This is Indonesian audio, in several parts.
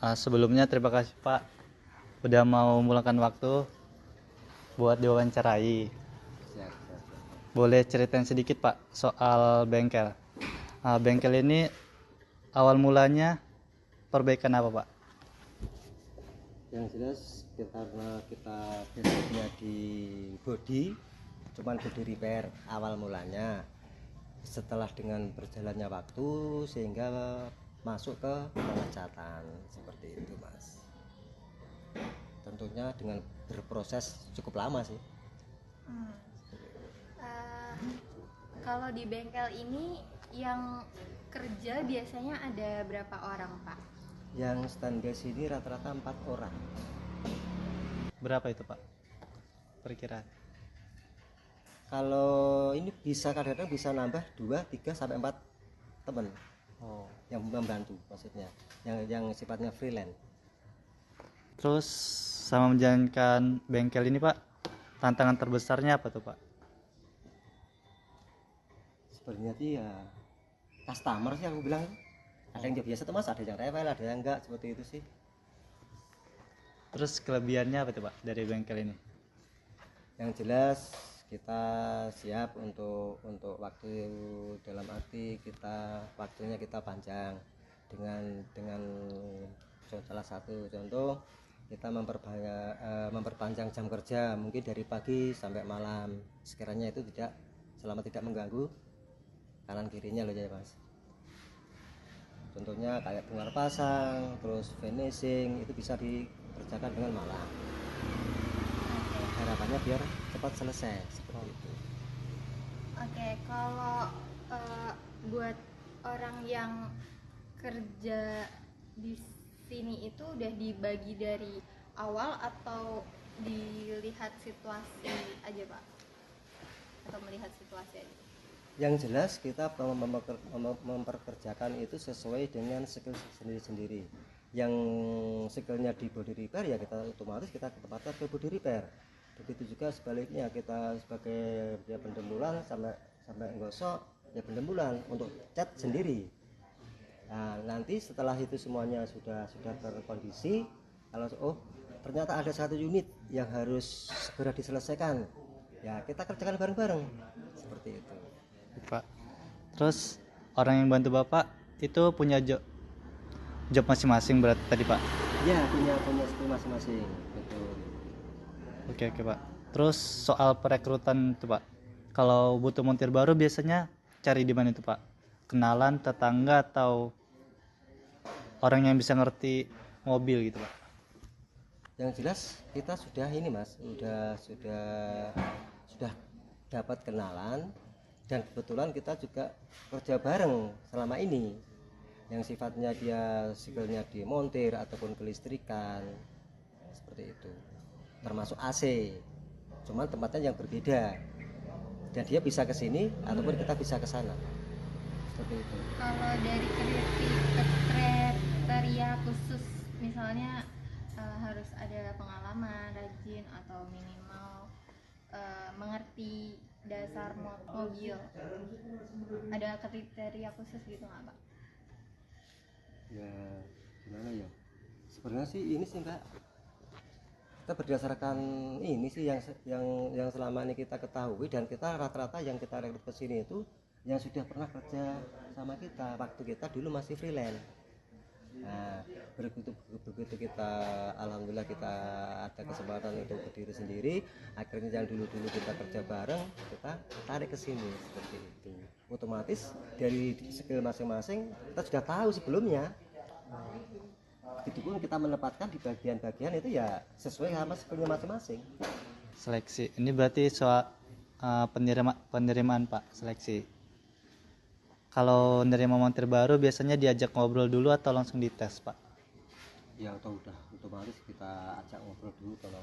Sebelumnya terima kasih Pak udah mau meluangkan waktu buat diwawancarai. Siap, siap, siap. Boleh ceritain sedikit Pak soal bengkel. Bengkel ini awal mulanya perbaikan apa Pak? Yang jelas karena kita basicnya di body, cuman body repair awal mulanya. Setelah dengan berjalannya waktu sehingga masuk ke pengecatan seperti itu Mas. Tentunya dengan berproses cukup lama sih. Kalau di bengkel ini yang kerja biasanya ada berapa orang Pak? Yang standby sini rata-rata 4 orang. Berapa itu Pak? Perkiraan. Kalau ini bisa kadang-kadang bisa nambah 2, 3 sampai 4 teman. Oh. Yang membantu maksudnya. Yang sifatnya freelance. Terus sama menjalankan bengkel ini Pak, tantangan terbesarnya apa tuh Pak? Sebenarnya sih ya customer sih aku bilang. Ada yang biasa tuh Mas, ada yang rewel, ada yang enggak, seperti itu sih. Terus kelebihannya apa tuh Pak dari bengkel ini? Yang jelas kita siap untuk waktu, dalam arti kita waktunya kita panjang dengan salah satu contoh kita memperpanjang jam kerja mungkin dari pagi sampai malam, sekiranya itu selama tidak mengganggu kanan kirinya loh ya Mas. Contohnya kayak bongkar pasang, terus finishing itu bisa dikerjakan dengan malam. Harapannya biar cepat selesai seperti itu. Oke, kalau buat orang yang kerja di sini itu udah dibagi dari awal atau dilihat situasi aja Pak? Atau melihat situasi aja? Yang jelas kita memperkerjakan itu sesuai dengan skill sendiri-sendiri. Yang skillnya di body repair ya kita otomatis kita tempatkan ke body repair. Begitu juga sebaliknya kita sebagai dia pendemulan sampai gosok ya pendemulan untuk cat sendiri. Nah, nanti setelah itu semuanya sudah terkondisi, kalau ternyata ada satu unit yang harus segera diselesaikan, ya kita kerjakan bareng-bareng seperti itu. Pak. Terus orang yang bantu Bapak itu punya job masing-masing berarti tadi Pak? Ya, punya skill masing-masing. Betul. Oke Pak. Terus soal perekrutan itu Pak, kalau butuh montir baru biasanya cari di mana itu Pak? Kenalan, tetangga, atau orang yang bisa ngerti mobil gitu Pak? Yang jelas kita sudah ini Mas, sudah dapat kenalan, dan kebetulan kita juga kerja bareng selama ini yang sifatnya dia skillnya di montir ataupun kelistrikan seperti itu, termasuk AC, cuman tempatnya yang berbeda dan dia bisa ke sini ataupun kita bisa ke sana seperti itu. Kalau dari kriteria khusus misalnya harus ada pengalaman, rajin, atau minimal mengerti dasar mobil, ada kriteria khusus gitu nggak Pak? Ya gimana ya, sebenarnya sih ini sih Mbak, kita berdasarkan ini sih yang selama ini kita ketahui, dan kita rata-rata yang kita rekrut ke sini itu yang sudah pernah kerja sama kita waktu kita dulu masih freelance. Nah, begitu kita alhamdulillah kita ada kesempatan untuk berdiri sendiri, akhirnya yang dulu kita kerja bareng kita tarik ke sini seperti itu. Otomatis dari skill masing-masing kita sudah tahu sebelumnya. Begitupun kita menempatkan di bagian-bagian itu ya sesuai sama skillnya masing-masing. Seleksi ini berarti soal penerimaan Pak, seleksi. Kalau nerima montir baru biasanya diajak ngobrol dulu atau langsung dites Pak? Ya atau udah otomatis kita ajak ngobrol dulu kalau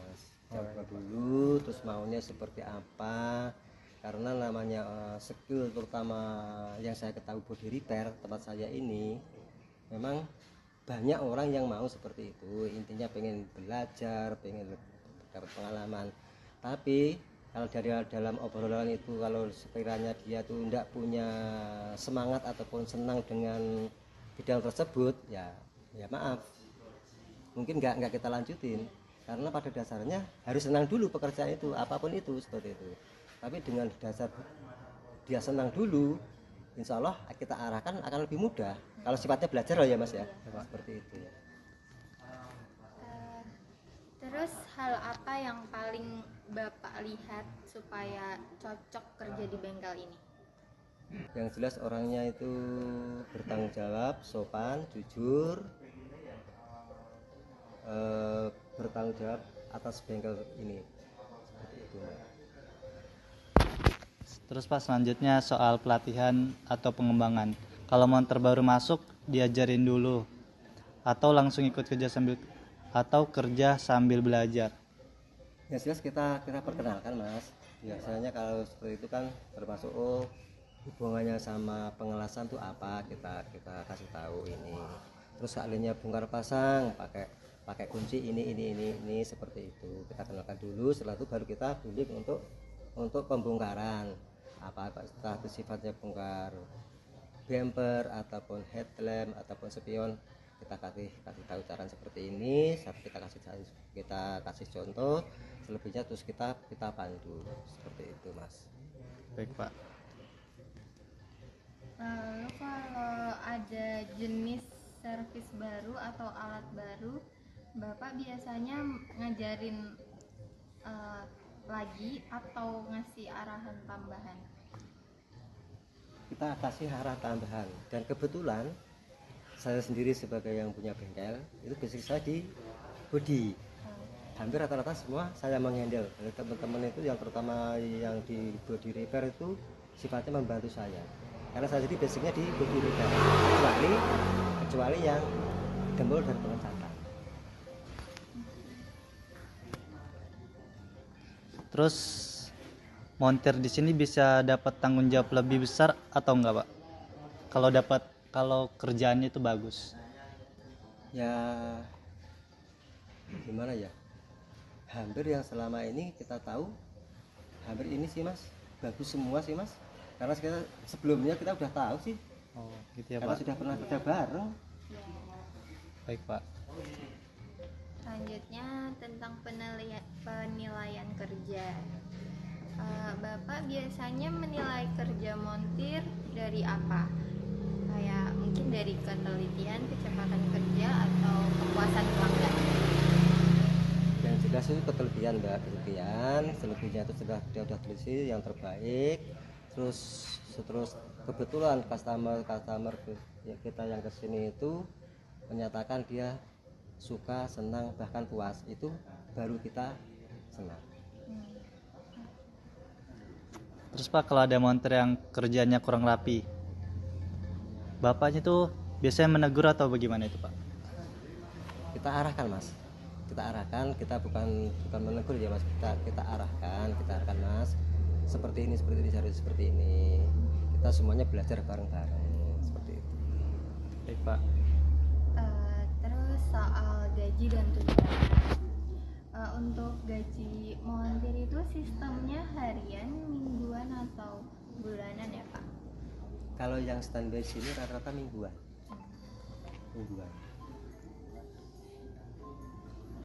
dulu, terus maunya seperti apa, karena namanya skill terutama yang saya ketahui body repair tempat saya ini memang banyak orang yang mau seperti itu, intinya pengen belajar, pengen dapat pengalaman. Tapi kalau dari dalam obrolan itu, kalau sekiranya dia tuh tidak punya semangat ataupun senang dengan bidang tersebut, ya maaf, mungkin nggak kita lanjutin, karena pada dasarnya harus senang dulu pekerjaan itu, apapun itu seperti itu. Tapi dengan dasar dia senang dulu, insya Allah kita arahkan akan lebih mudah. Kalau sifatnya belajar loh ya Mas ya, seperti itu ya. Terus hal apa yang paling Bapak lihat supaya cocok kerja di bengkel ini? Yang jelas orangnya itu bertanggung jawab, sopan, jujur, bertanggung jawab atas bengkel ini, seperti itu. Terus Pak, selanjutnya soal pelatihan atau pengembangan. Kalau montir baru masuk diajarin dulu atau langsung ikut kerja sambil belajar? Yang jelas kita perkenalkan Mas. Biasanya kalau seperti itu kan termasuk hubungannya sama pengelasan tuh apa, kita kasih tahu ini. Terus akhirnya bongkar pasang pakai kunci ini seperti itu. Kita kenalkan dulu, setelah itu baru kita bimbing untuk pembongkaran. Apa itu sifatnya bongkar bumper ataupun headlamp ataupun spion, kita kasih tahu cara seperti ini, kita kasih contoh, selebihnya terus kita pandu seperti itu Mas. Baik Pak. Lalu kalau ada jenis servis baru atau alat baru, Bapak biasanya ngajarin lagi atau ngasih arahan tambahan? Kita kasih arah tambahan, dan kebetulan saya sendiri sebagai yang punya bengkel itu basic saya di body, hampir rata-rata semua saya menghandle. Dari teman-teman itu yang terutama yang di body repair itu sifatnya membantu saya, karena saya jadi basicnya di body repair, kecuali yang gembul dan pengecatan. Terus montir di sini bisa dapat tanggung jawab lebih besar atau enggak Pak? Kalau kerjaannya itu bagus. Ya gimana ya? Hampir yang selama ini kita tahu, hampir ini sih Mas, bagus semua sih Mas. Karena sebelumnya kita udah tahu sih. Oh, gitu ya Karena Pak. sudah pernah kerja bareng. Baik Pak. Selanjutnya tentang penilaian kerja. Bapak biasanya menilai kerja montir dari apa? Kayak mungkin dari ketelitian, kecepatan kerja, atau kepuasan pelanggan? Yang jelas itu kelebihan Mbak, kelebihan, selebihnya itu sudah teliti yang terbaik. Terus kebetulan customer kita yang kesini itu menyatakan dia suka, senang, bahkan puas, itu baru kita senang. Terus Pak, kalau ada montir yang kerjanya kurang rapi, Bapaknya tuh biasanya menegur atau bagaimana itu Pak? Kita arahkan Mas, kita bukan menegur ya Mas, kita arahkan Mas, seperti ini harus seperti ini. Kita semuanya belajar bareng-bareng seperti itu. Baik Pak. Terus soal gaji dan tunjangan. Untuk gaji montir itu sistemnya harian, mingguan, atau bulanan ya Pak? Kalau yang standby sini rata-rata mingguan.